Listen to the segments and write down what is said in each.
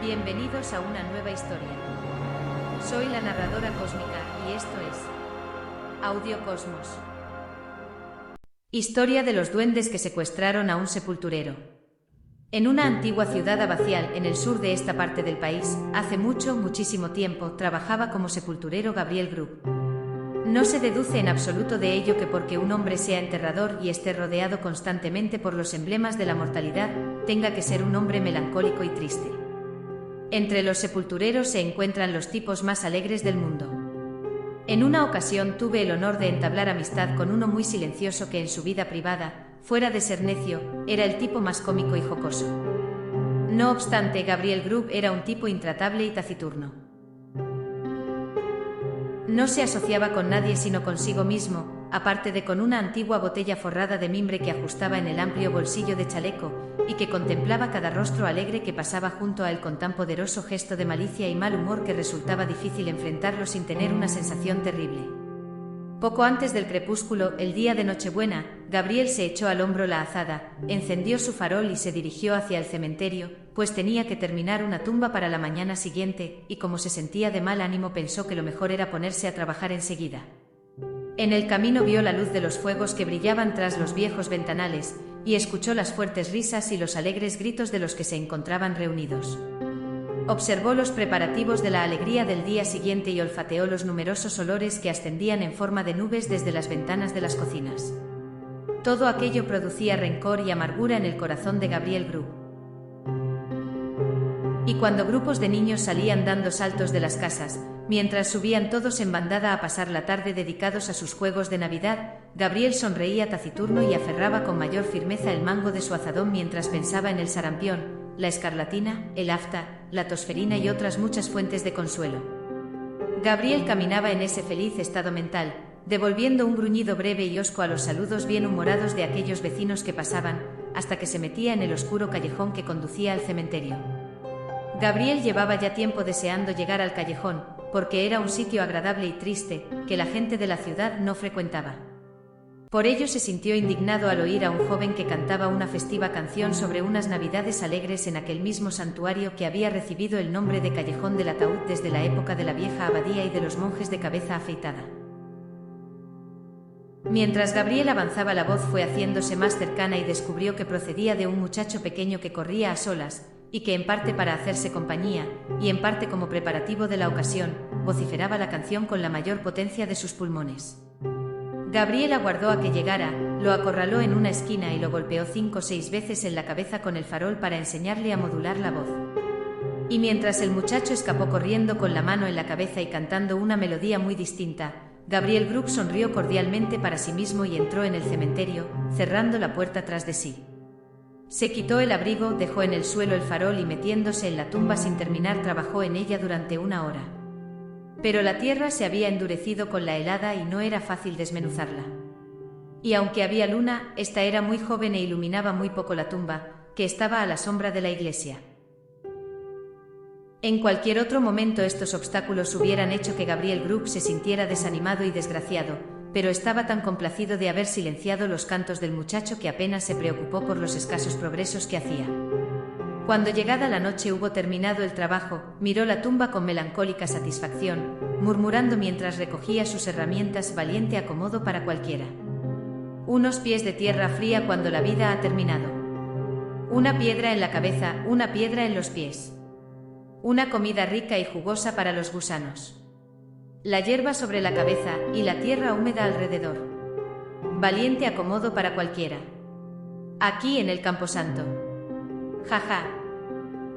Bienvenidos a una nueva historia. Soy la narradora cósmica y esto es Audio Cosmos. Historia de los duendes que secuestraron a un sepulturero. En una antigua ciudad abacial en el sur de esta parte del país, hace muchísimo tiempo, trabajaba como sepulturero Gabriel Grubb. No se deduce en absoluto de ello que porque un hombre sea enterrador y esté rodeado constantemente por los emblemas de la mortalidad, tenga que ser un hombre melancólico y triste. Entre los sepultureros se encuentran los tipos más alegres del mundo. En una ocasión tuve el honor de entablar amistad con uno muy silencioso que en su vida privada, fuera de ser necio, era el tipo más cómico y jocoso. No obstante, Gabriel Grubb era un tipo intratable y taciturno. No se asociaba con nadie sino consigo mismo, aparte de con una antigua botella forrada de mimbre que ajustaba en el amplio bolsillo de chaleco, y que contemplaba cada rostro alegre que pasaba junto a él con tan poderoso gesto de malicia y mal humor que resultaba difícil enfrentarlo sin tener una sensación terrible. Poco antes del crepúsculo, el día de Nochebuena, Gabriel se echó al hombro la azada, encendió su farol y se dirigió hacia el cementerio, pues tenía que terminar una tumba para la mañana siguiente, y como se sentía de mal ánimo pensó que lo mejor era ponerse a trabajar enseguida. En el camino vio la luz de los fuegos que brillaban tras los viejos ventanales, y escuchó las fuertes risas y los alegres gritos de los que se encontraban reunidos. Observó los preparativos de la alegría del día siguiente y olfateó los numerosos olores que ascendían en forma de nubes desde las ventanas de las cocinas. Todo aquello producía rencor y amargura en el corazón de Gabriel Grubb. Y cuando grupos de niños salían dando saltos de las casas, mientras subían todos en bandada a pasar la tarde dedicados a sus juegos de Navidad, Gabriel sonreía taciturno y aferraba con mayor firmeza el mango de su azadón mientras pensaba en el sarampión, la escarlatina, el afta, la tosferina y otras muchas fuentes de consuelo. Gabriel caminaba en ese feliz estado mental, devolviendo un gruñido breve y hosco a los saludos bien humorados de aquellos vecinos que pasaban, hasta que se metía en el oscuro callejón que conducía al cementerio. Gabriel llevaba ya tiempo deseando llegar al callejón, porque era un sitio agradable y triste, que la gente de la ciudad no frecuentaba. Por ello se sintió indignado al oír a un joven que cantaba una festiva canción sobre unas navidades alegres en aquel mismo santuario que había recibido el nombre de Callejón del Ataúd desde la época de la vieja abadía y de los monjes de cabeza afeitada. Mientras Gabriel avanzaba, la voz fue haciéndose más cercana y descubrió que procedía de un muchacho pequeño que corría a solas, y que en parte para hacerse compañía, y en parte como preparativo de la ocasión, vociferaba la canción con la mayor potencia de sus pulmones. Gabriel aguardó a que llegara, lo acorraló en una esquina y lo golpeó 5 o 6 veces en la cabeza con el farol para enseñarle a modular la voz. Y mientras el muchacho escapó corriendo con la mano en la cabeza y cantando una melodía muy distinta, Gabriel Grubb sonrió cordialmente para sí mismo y entró en el cementerio, cerrando la puerta tras de sí. Se quitó el abrigo, dejó en el suelo el farol y metiéndose en la tumba sin terminar trabajó en ella durante 1 hora. Pero la tierra se había endurecido con la helada y no era fácil desmenuzarla. Y aunque había luna, esta era muy joven e iluminaba muy poco la tumba, que estaba a la sombra de la iglesia. En cualquier otro momento estos obstáculos hubieran hecho que Gabriel Grubb se sintiera desanimado y desgraciado, pero estaba tan complacido de haber silenciado los cantos del muchacho que apenas se preocupó por los escasos progresos que hacía. Cuando llegada la noche hubo terminado el trabajo, miró la tumba con melancólica satisfacción, murmurando mientras recogía sus herramientas: valiente acomodo para cualquiera. Unos pies de tierra fría cuando la vida ha terminado. Una piedra en la cabeza, una piedra en los pies. Una comida rica y jugosa para los gusanos. La hierba sobre la cabeza y la tierra húmeda alrededor. Valiente acomodo para cualquiera. Aquí en el camposanto. Jaja.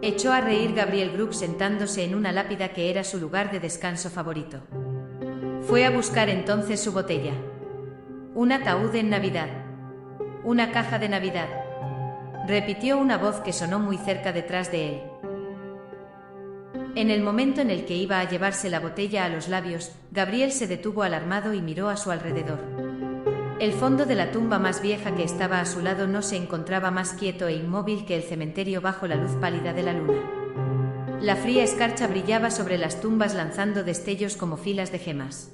Echó a reír Gabriel Grubb sentándose en una lápida que era su lugar de descanso favorito. Fue a buscar entonces su botella. Un ataúd en Navidad. Una caja de Navidad. Repitió una voz que sonó muy cerca detrás de él. En el momento en el que iba a llevarse la botella a los labios, Gabriel se detuvo alarmado y miró a su alrededor. El fondo de la tumba más vieja que estaba a su lado no se encontraba más quieto e inmóvil que el cementerio bajo la luz pálida de la luna. La fría escarcha brillaba sobre las tumbas lanzando destellos como filas de gemas.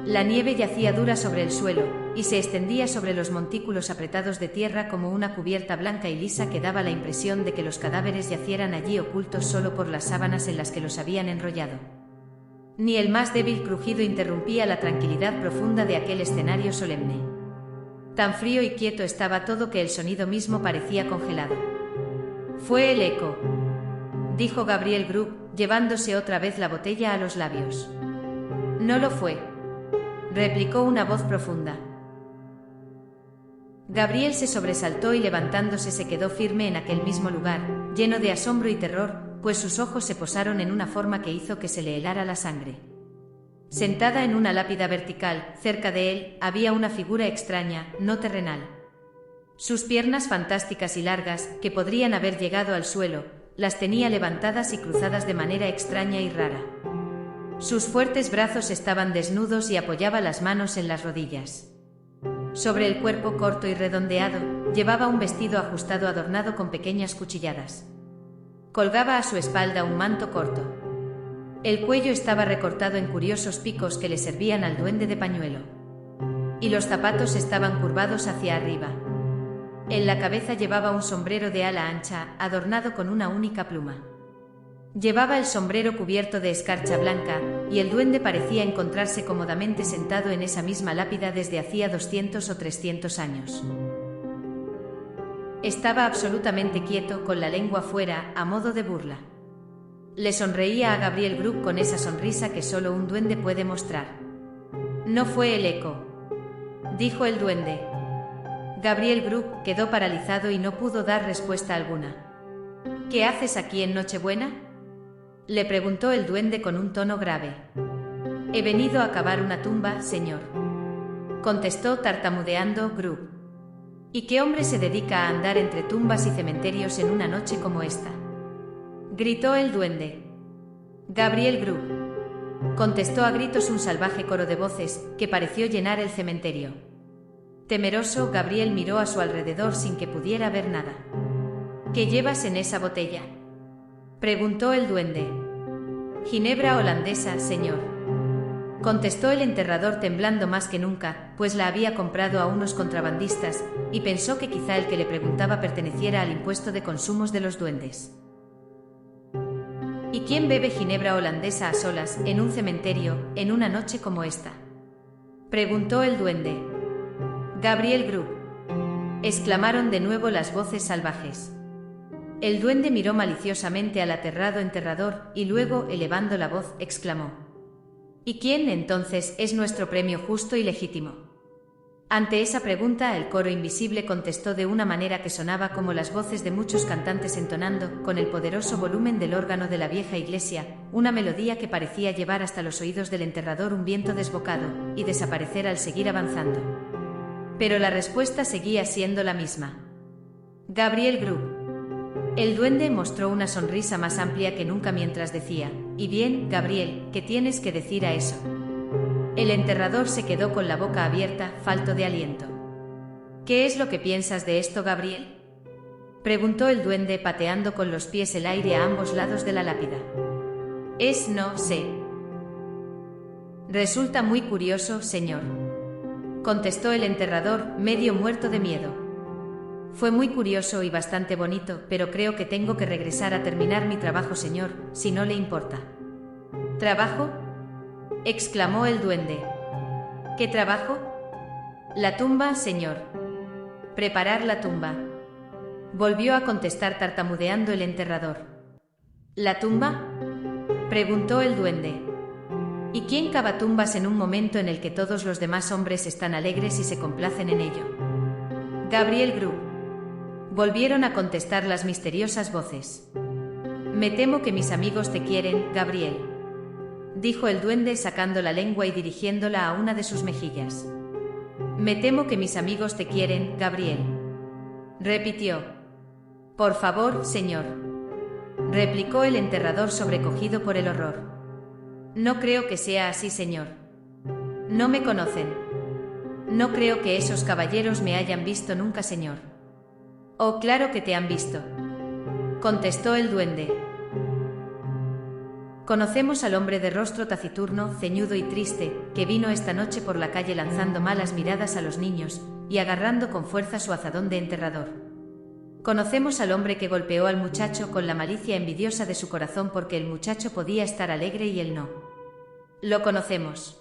La nieve yacía dura sobre el suelo, y se extendía sobre los montículos apretados de tierra como una cubierta blanca y lisa que daba la impresión de que los cadáveres yacieran allí ocultos solo por las sábanas en las que los habían enrollado. Ni el más débil crujido interrumpía la tranquilidad profunda de aquel escenario solemne. Tan frío y quieto estaba todo que el sonido mismo parecía congelado. «Fue el eco», dijo Gabriel Group, llevándose otra vez la botella a los labios. «No lo fue», replicó una voz profunda. Gabriel se sobresaltó y levantándose se quedó firme en aquel mismo lugar, lleno de asombro y terror, pues sus ojos se posaron en una forma que hizo que se le helara la sangre. Sentada en una lápida vertical, cerca de él, había una figura extraña, no terrenal. Sus piernas fantásticas y largas, que podrían haber llegado al suelo, las tenía levantadas y cruzadas de manera extraña y rara. Sus fuertes brazos estaban desnudos y apoyaba las manos en las rodillas. Sobre el cuerpo corto y redondeado, llevaba un vestido ajustado adornado con pequeñas cuchilladas. Colgaba a su espalda un manto corto. El cuello estaba recortado en curiosos picos que le servían al duende de pañuelo. Y los zapatos estaban curvados hacia arriba. En la cabeza llevaba un sombrero de ala ancha, adornado con una única pluma. Llevaba el sombrero cubierto de escarcha blanca, y el duende parecía encontrarse cómodamente sentado en esa misma lápida desde hacía 200 o 300 años. Estaba absolutamente quieto, con la lengua fuera, a modo de burla. Le sonreía a Gabriel Group con esa sonrisa que solo un duende puede mostrar. «No fue el eco», dijo el duende. Gabriel Group quedó paralizado y no pudo dar respuesta alguna. «¿Qué haces aquí en Nochebuena?», le preguntó el duende con un tono grave. «He venido a cavar una tumba, señor», contestó tartamudeando Group. «¿Y qué hombre se dedica a andar entre tumbas y cementerios en una noche como esta?», gritó el duende. «Gabriel Group», contestó a gritos un salvaje coro de voces que pareció llenar el cementerio. Temeroso, Gabriel miró a su alrededor sin que pudiera ver nada. «¿Qué llevas en esa botella?», preguntó el duende. «Ginebra holandesa, señor», contestó el enterrador temblando más que nunca, pues la había comprado a unos contrabandistas, y pensó que quizá el que le preguntaba perteneciera al impuesto de consumos de los duendes. «¿Y quién bebe ginebra holandesa a solas, en un cementerio, en una noche como esta?», preguntó el duende. «Gabriel Group», exclamaron de nuevo las voces salvajes. El duende miró maliciosamente al aterrado enterrador y luego, elevando la voz, exclamó: «¿Y quién, entonces, es nuestro premio justo y legítimo?». Ante esa pregunta, el coro invisible contestó de una manera que sonaba como las voces de muchos cantantes entonando, con el poderoso volumen del órgano de la vieja iglesia, una melodía que parecía llevar hasta los oídos del enterrador un viento desbocado, y desaparecer al seguir avanzando. Pero la respuesta seguía siendo la misma. «Gabriel Group». El duende mostró una sonrisa más amplia que nunca mientras decía: «Y bien, Gabriel, ¿qué tienes que decir a eso?». El enterrador se quedó con la boca abierta, falto de aliento. «¿Qué es lo que piensas de esto, Gabriel?», preguntó el duende pateando con los pies el aire a ambos lados de la lápida. No sé. Resulta muy curioso, señor», contestó el enterrador, medio muerto de miedo. «Fue muy curioso y bastante bonito, pero creo que tengo que regresar a terminar mi trabajo, señor, si no le importa». «¿Trabajo?», exclamó el duende. «¿Qué trabajo?». «La tumba, señor. Preparar la tumba», volvió a contestar tartamudeando el enterrador. «¿La tumba?», preguntó el duende. «¿Y quién cava tumbas en un momento en el que todos los demás hombres están alegres y se complacen en ello?». «Gabriel Group», volvieron a contestar las misteriosas voces. «Me temo que mis amigos te quieren, Gabriel», dijo el duende sacando la lengua y dirigiéndola a una de sus mejillas. «Me temo que mis amigos te quieren, Gabriel», repitió. «Por favor, señor», replicó el enterrador sobrecogido por el horror. «No creo que sea así, señor. No me conocen. No creo que esos caballeros me hayan visto nunca, señor». «Oh, claro que te han visto», contestó el duende. Conocemos al hombre de rostro taciturno, ceñudo y triste, que vino esta noche por la calle lanzando malas miradas a los niños, y agarrando con fuerza su azadón de enterrador. Conocemos al hombre que golpeó al muchacho con la malicia envidiosa de su corazón porque el muchacho podía estar alegre y él no. Lo conocemos.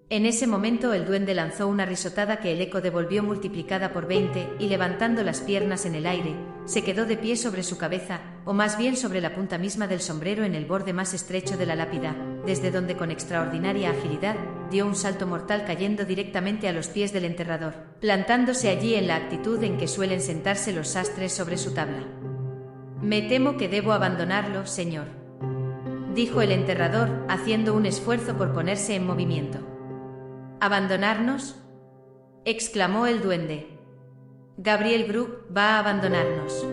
En ese momento el duende lanzó una risotada que el eco devolvió multiplicada por 20 y levantando las piernas en el aire, se quedó de pie sobre su cabeza, o más bien sobre la punta misma del sombrero en el borde más estrecho de la lápida, desde donde con extraordinaria agilidad dio un salto mortal cayendo directamente a los pies del enterrador, plantándose allí en la actitud en que suelen sentarse los sastres sobre su tabla. «Me temo que debo abandonarlo, señor», dijo el enterrador, haciendo un esfuerzo por ponerse en movimiento. ¿Abandonarnos?, exclamó el duende. Gabriel Group va a abandonarnos.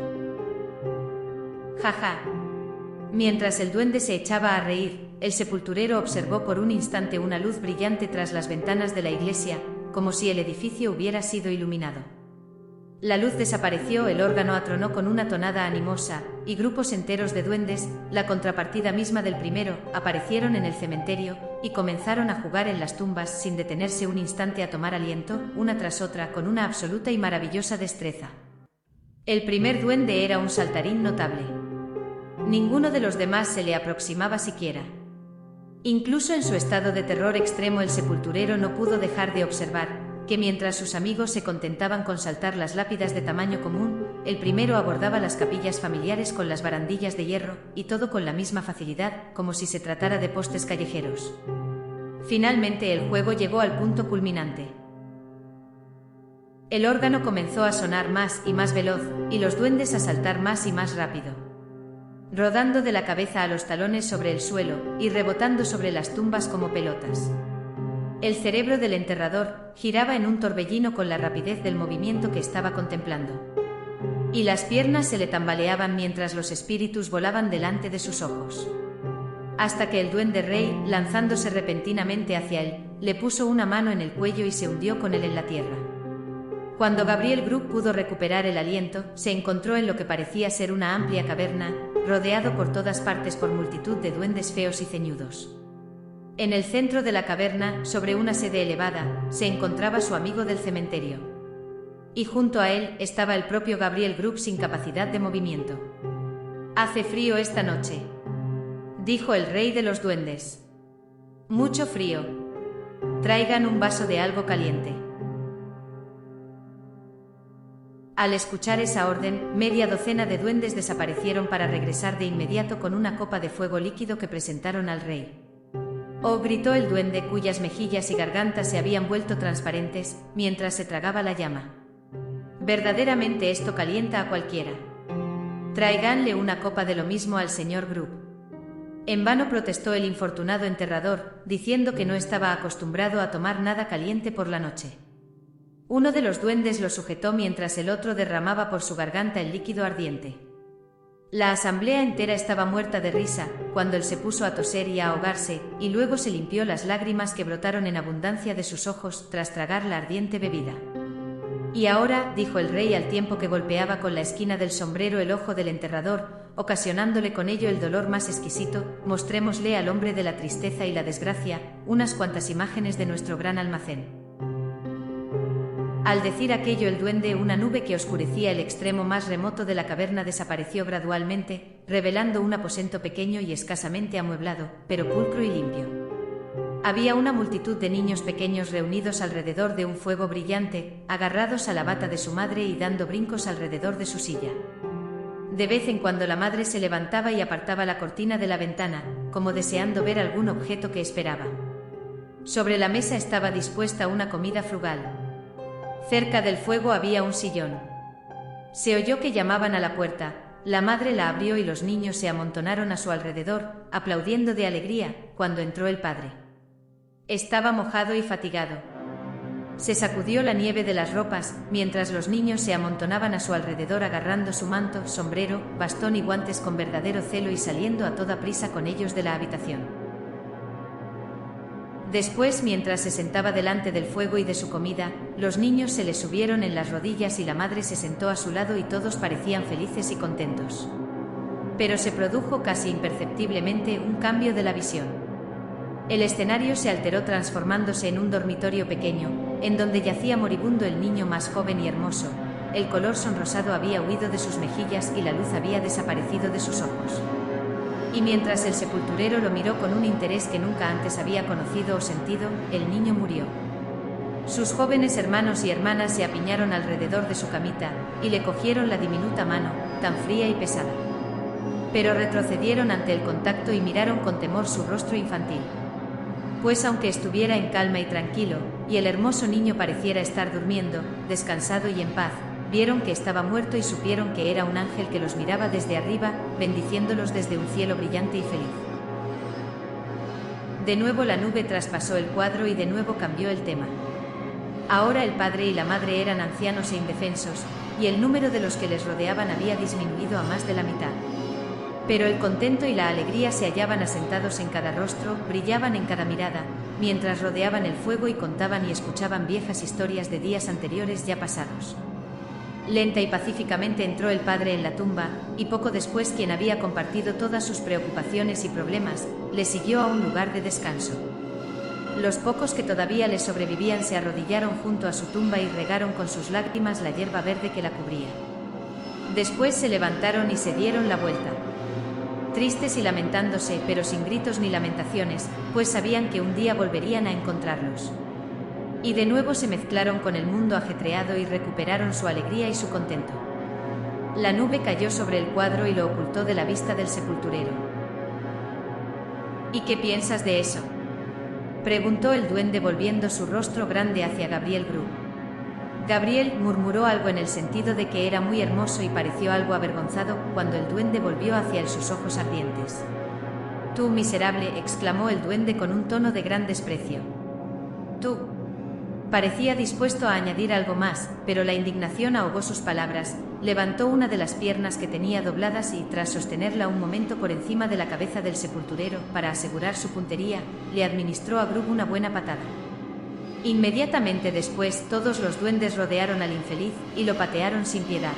Jaja. Mientras el duende se echaba a reír, el sepulturero observó por un instante una luz brillante tras las ventanas de la iglesia, como si el edificio hubiera sido iluminado. La luz desapareció, el órgano atronó con una tonada animosa, y grupos enteros de duendes, la contrapartida misma del primero, aparecieron en el cementerio, y comenzaron a jugar en las tumbas sin detenerse un instante a tomar aliento, una tras otra con una absoluta y maravillosa destreza. El primer duende era un saltarín notable. Ninguno de los demás se le aproximaba siquiera. Incluso en su estado de terror extremo el sepulturero no pudo dejar de observar que mientras sus amigos se contentaban con saltar las lápidas de tamaño común, el primero abordaba las capillas familiares con las barandillas de hierro, y todo con la misma facilidad, como si se tratara de postes callejeros. Finalmente el juego llegó al punto culminante. El órgano comenzó a sonar más y más veloz, y los duendes a saltar más y más rápido, rodando de la cabeza a los talones sobre el suelo, y rebotando sobre las tumbas como pelotas. El cerebro del enterrador giraba en un torbellino con la rapidez del movimiento que estaba contemplando. Y las piernas se le tambaleaban mientras los espíritus volaban delante de sus ojos. Hasta que el duende rey, lanzándose repentinamente hacia él, le puso una mano en el cuello y se hundió con él en la tierra. Cuando Gabriel Group pudo recuperar el aliento, se encontró en lo que parecía ser una amplia caverna, rodeado por todas partes por multitud de duendes feos y ceñudos. En el centro de la caverna, sobre una sede elevada, se encontraba su amigo del cementerio. Y junto a él estaba el propio Gabriel Group sin capacidad de movimiento. «Hace frío esta noche», dijo el rey de los duendes. «Mucho frío. Traigan un vaso de algo caliente». Al escuchar esa orden, media docena de duendes desaparecieron para regresar de inmediato con una copa de fuego líquido que presentaron al rey. «Oh», gritó el duende, cuyas mejillas y garganta se habían vuelto transparentes, mientras se tragaba la llama. «Verdaderamente esto calienta a cualquiera. Tráiganle una copa de lo mismo al señor Group». En vano protestó el infortunado enterrador, diciendo que no estaba acostumbrado a tomar nada caliente por la noche. Uno de los duendes lo sujetó mientras el otro derramaba por su garganta el líquido ardiente. La asamblea entera estaba muerta de risa, cuando él se puso a toser y a ahogarse, y luego se limpió las lágrimas que brotaron en abundancia de sus ojos tras tragar la ardiente bebida. «Y ahora», dijo el rey al tiempo que golpeaba con la esquina del sombrero el ojo del enterrador, ocasionándole con ello el dolor más exquisito, «mostrémosle al hombre de la tristeza y la desgracia unas cuantas imágenes de nuestro gran almacén». Al decir aquello el duende, una nube que oscurecía el extremo más remoto de la caverna desapareció gradualmente, revelando un aposento pequeño y escasamente amueblado, pero pulcro y limpio. Había una multitud de niños pequeños reunidos alrededor de un fuego brillante, agarrados a la bata de su madre y dando brincos alrededor de su silla. De vez en cuando la madre se levantaba y apartaba la cortina de la ventana, como deseando ver algún objeto que esperaba. Sobre la mesa estaba dispuesta una comida frugal. Cerca del fuego había un sillón. Se oyó que llamaban a la puerta, la madre la abrió y los niños se amontonaron a su alrededor, aplaudiendo de alegría, cuando entró el padre. Estaba mojado y fatigado. Se sacudió la nieve de las ropas, mientras los niños se amontonaban a su alrededor agarrando su manto, sombrero, bastón y guantes con verdadero celo y saliendo a toda prisa con ellos de la habitación. Después, mientras se sentaba delante del fuego y de su comida, los niños se le subieron en las rodillas y la madre se sentó a su lado y todos parecían felices y contentos. Pero se produjo casi imperceptiblemente un cambio de la visión. El escenario se alteró transformándose en un dormitorio pequeño, en donde yacía moribundo el niño más joven y hermoso. El color sonrosado había huido de sus mejillas y la luz había desaparecido de sus ojos. Y mientras el sepulturero lo miró con un interés que nunca antes había conocido o sentido, el niño murió. Sus jóvenes hermanos y hermanas se apiñaron alrededor de su camita, y le cogieron la diminuta mano, tan fría y pesada. Pero retrocedieron ante el contacto y miraron con temor su rostro infantil. Pues aunque estuviera en calma y tranquilo, y el hermoso niño pareciera estar durmiendo, descansado y en paz, vieron que estaba muerto y supieron que era un ángel que los miraba desde arriba, bendiciéndolos desde un cielo brillante y feliz. De nuevo la nube traspasó el cuadro y de nuevo cambió el tema. Ahora el padre y la madre eran ancianos e indefensos, y el número de los que les rodeaban había disminuido a más de la mitad. Pero el contento y la alegría se hallaban asentados en cada rostro, brillaban en cada mirada, mientras rodeaban el fuego y contaban y escuchaban viejas historias de días anteriores ya pasados. Lenta y pacíficamente entró el padre en la tumba, y poco después quien había compartido todas sus preocupaciones y problemas, le siguió a un lugar de descanso. Los pocos que todavía le sobrevivían se arrodillaron junto a su tumba y regaron con sus lágrimas la hierba verde que la cubría. Después se levantaron y se dieron la vuelta. Tristes y lamentándose, pero sin gritos ni lamentaciones, pues sabían que un día volverían a encontrarlos. Y de nuevo se mezclaron con el mundo ajetreado y recuperaron su alegría y su contento. La nube cayó sobre el cuadro y lo ocultó de la vista del sepulturero. ¿Y qué piensas de eso?, preguntó el duende volviendo su rostro grande hacia Gabriel Gru. Gabriel murmuró algo en el sentido de que era muy hermoso y pareció algo avergonzado cuando el duende volvió hacia él sus ojos ardientes. «Tú, miserable», exclamó el duende con un tono de gran desprecio. «Tú». Parecía dispuesto a añadir algo más, pero la indignación ahogó sus palabras. Levantó una de las piernas que tenía dobladas y, tras sostenerla un momento por encima de la cabeza del sepulturero para asegurar su puntería, le administró a Grub una buena patada. Inmediatamente después, todos los duendes rodearon al infeliz y lo patearon sin piedad.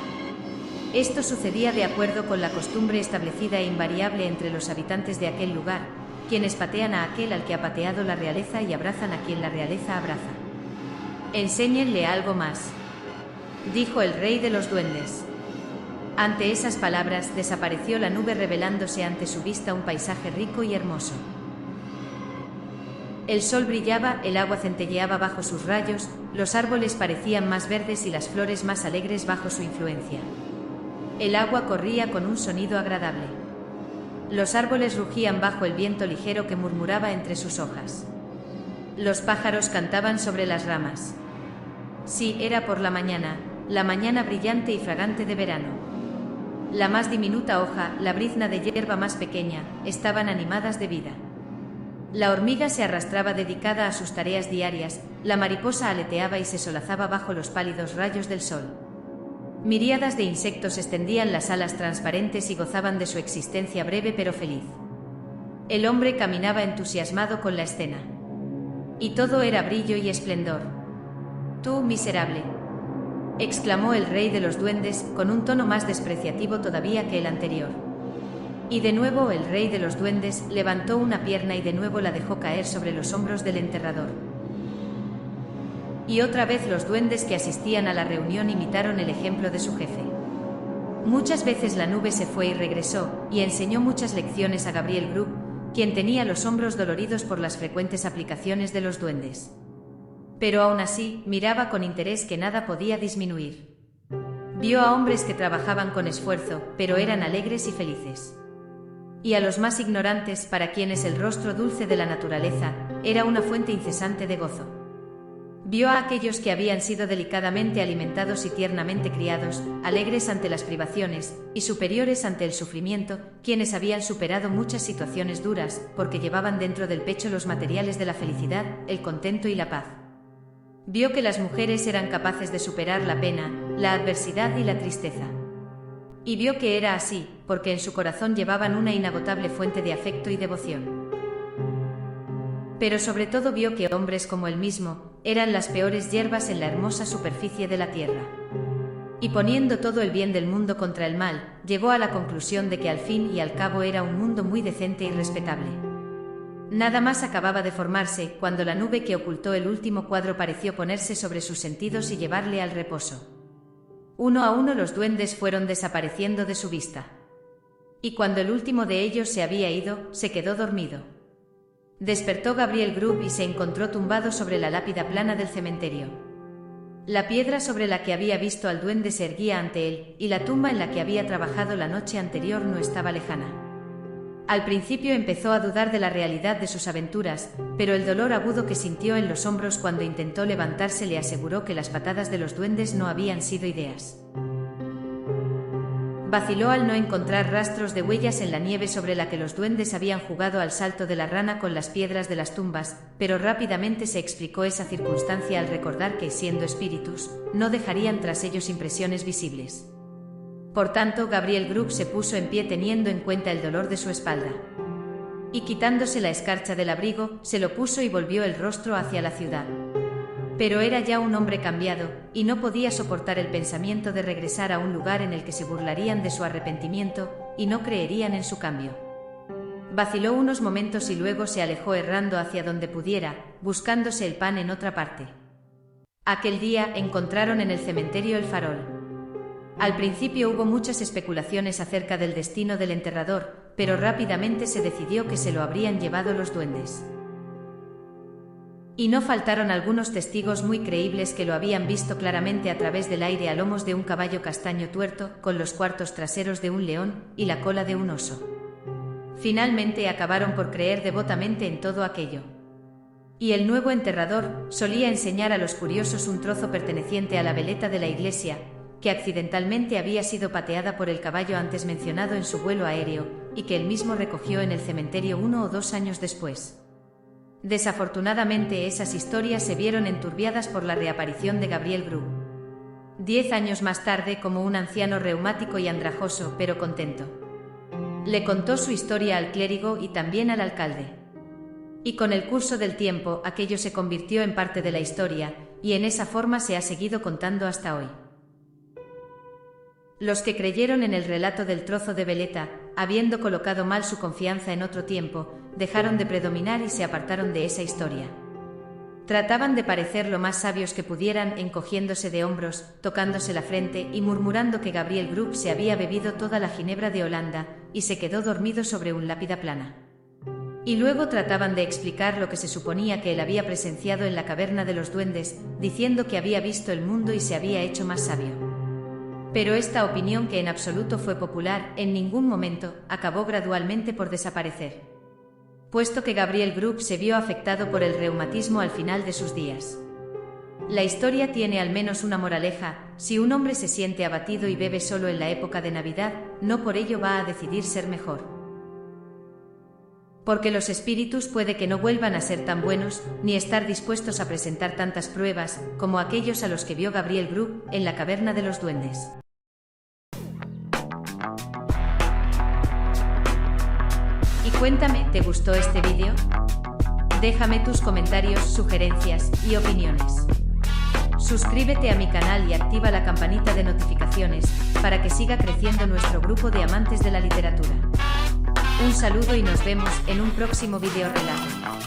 Esto sucedía de acuerdo con la costumbre establecida e invariable entre los habitantes de aquel lugar, quienes patean a aquel al que ha pateado la realeza y abrazan a quien la realeza abraza. «Enséñenle algo más», dijo el rey de los duendes. Ante esas palabras desapareció la nube revelándose ante su vista un paisaje rico y hermoso. El sol brillaba, el agua centelleaba bajo sus rayos, los árboles parecían más verdes y las flores más alegres bajo su influencia. El agua corría con un sonido agradable. Los árboles rugían bajo el viento ligero que murmuraba entre sus hojas. Los pájaros cantaban sobre las ramas. Sí, era por la mañana brillante y fragante de verano. La más diminuta hoja, la brizna de hierba más pequeña, estaban animadas de vida. La hormiga se arrastraba dedicada a sus tareas diarias, la mariposa aleteaba y se solazaba bajo los pálidos rayos del sol. Miríadas de insectos extendían las alas transparentes y gozaban de su existencia breve pero feliz. El hombre caminaba entusiasmado con la escena. Y todo era brillo y esplendor. «Tú, miserable», exclamó el rey de los duendes, con un tono más despreciativo todavía que el anterior. Y de nuevo el rey de los duendes levantó una pierna y de nuevo la dejó caer sobre los hombros del enterrador. Y otra vez los duendes que asistían a la reunión imitaron el ejemplo de su jefe. Muchas veces la nube se fue y regresó, y enseñó muchas lecciones a Gabriel Grub, quien tenía los hombros doloridos por las frecuentes aplicaciones de los duendes. Pero aún así, miraba con interés que nada podía disminuir. Vio a hombres que trabajaban con esfuerzo, pero eran alegres y felices. Y a los más ignorantes, para quienes el rostro dulce de la naturaleza era una fuente incesante de gozo. Vio a aquellos que habían sido delicadamente alimentados y tiernamente criados, alegres ante las privaciones y superiores ante el sufrimiento, quienes habían superado muchas situaciones duras, porque llevaban dentro del pecho los materiales de la felicidad, el contento y la paz. Vio que las mujeres eran capaces de superar la pena, la adversidad y la tristeza. Y vio que era así, porque en su corazón llevaban una inagotable fuente de afecto y devoción. Pero sobre todo vio que hombres como él mismo eran las peores hierbas en la hermosa superficie de la tierra. Y poniendo todo el bien del mundo contra el mal, llegó a la conclusión de que al fin y al cabo era un mundo muy decente y respetable. Nada más acababa de formarse, cuando la nube que ocultó el último cuadro pareció ponerse sobre sus sentidos y llevarle al reposo. Uno a uno los duendes fueron desapareciendo de su vista. Y cuando el último de ellos se había ido, se quedó dormido. Despertó Gabriel Grubb y se encontró tumbado sobre la lápida plana del cementerio. La piedra sobre la que había visto al duende se erguía ante él, y la tumba en la que había trabajado la noche anterior no estaba lejana. Al principio empezó a dudar de la realidad de sus aventuras, pero el dolor agudo que sintió en los hombros cuando intentó levantarse le aseguró que las patadas de los duendes no habían sido ideas. Vaciló al no encontrar rastros de huellas en la nieve sobre la que los duendes habían jugado al salto de la rana con las piedras de las tumbas, pero rápidamente se explicó esa circunstancia al recordar que, siendo espíritus, no dejarían tras ellos impresiones visibles. Por tanto, Gabriel Grubb se puso en pie teniendo en cuenta el dolor de su espalda. Y quitándose la escarcha del abrigo, se lo puso y volvió el rostro hacia la ciudad. Pero era ya un hombre cambiado, y no podía soportar el pensamiento de regresar a un lugar en el que se burlarían de su arrepentimiento, y no creerían en su cambio. Vaciló unos momentos y luego se alejó errando hacia donde pudiera, buscándose el pan en otra parte. Aquel día encontraron en el cementerio el farol. Al principio hubo muchas especulaciones acerca del destino del enterrador, pero rápidamente se decidió que se lo habrían llevado los duendes. Y no faltaron algunos testigos muy creíbles que lo habían visto claramente a través del aire a lomos de un caballo castaño tuerto, con los cuartos traseros de un león y la cola de un oso. Finalmente acabaron por creer devotamente en todo aquello. Y el nuevo enterrador solía enseñar a los curiosos un trozo perteneciente a la veleta de la iglesia, que accidentalmente había sido pateada por el caballo antes mencionado en su vuelo aéreo, y que él mismo recogió en el cementerio 1 o 2 años después. Desafortunadamente esas historias se vieron enturbiadas por la reaparición de Gabriel Grubb. 10 años más tarde, como un anciano reumático y andrajoso, pero contento. Le contó su historia al clérigo y también al alcalde. Y con el curso del tiempo, aquello se convirtió en parte de la historia, y en esa forma se ha seguido contando hasta hoy. Los que creyeron en el relato del trozo de veleta, habiendo colocado mal su confianza en otro tiempo, dejaron de predominar y se apartaron de esa historia. Trataban de parecer lo más sabios que pudieran, encogiéndose de hombros, tocándose la frente y murmurando que Gabriel Grubb se había bebido toda la ginebra de Holanda y se quedó dormido sobre un lápida plana. Y luego trataban de explicar lo que se suponía que él había presenciado en la caverna de los duendes, diciendo que había visto el mundo y se había hecho más sabio. Pero esta opinión, que en absoluto fue popular, en ningún momento acabó gradualmente por desaparecer, puesto que Gabriel Grubb se vio afectado por el reumatismo al final de sus días. La historia tiene al menos una moraleja: si un hombre se siente abatido y bebe solo en la época de Navidad, no por ello va a decidir ser mejor. Porque los espíritus puede que no vuelvan a ser tan buenos, ni estar dispuestos a presentar tantas pruebas, como aquellos a los que vio Gabriel Grubb en la caverna de los duendes. Y cuéntame, ¿te gustó este vídeo? Déjame tus comentarios, sugerencias y opiniones. Suscríbete a mi canal y activa la campanita de notificaciones, para que siga creciendo nuestro grupo de amantes de la literatura. Un saludo y nos vemos en un próximo video relato.